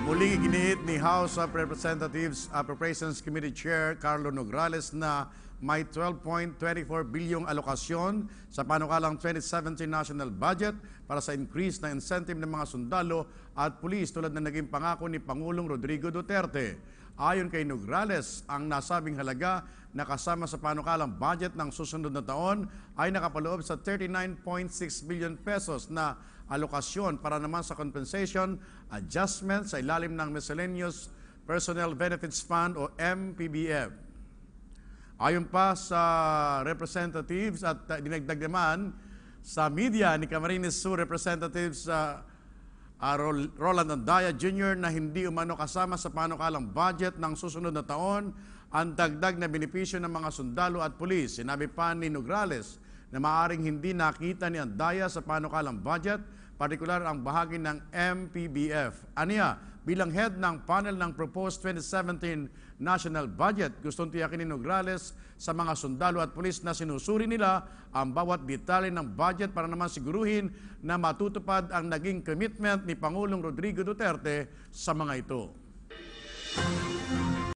Muling iginiit ni House of Representatives Appropriations Committee Chair Carlo Nograles na may 12.24 bilyong alokasyon sa panukalang 2017 national budget para sa increase na incentive ng mga sundalo at pulis tulad na naging pangako ni Pangulong Rodrigo Duterte. Ayon kay Nograles, ang nasabing halaga na kasama sa panukalang budget ng susunod na taon ay nakapaloob sa 39.6 billion pesos na alokasyon para naman sa compensation adjustment sa ilalim ng Miscellaneous Personnel Benefits Fund o MPBF. Ayon pa sa representatives at dinagdag naman sa media ni Camarines Sur Representatives Roland Andaya Jr. na hindi umano kasama sa panukalang budget ng susunod na taon ang dagdag na benepisyo ng mga sundalo at pulis. Sinabi pa ni Nograles na maaaring hindi nakita ni Andaya sa panukalang budget, partikular ang bahagi ng MPBF. Aniya, bilang head ng panel ng proposed 2017 national budget, gustong tiyakin ni Nograles sa mga sundalo at pulis na sinusuri nila ang bawat detalye ng budget para naman siguruhin na matutupad ang naging commitment ni Pangulong Rodrigo Duterte sa mga ito.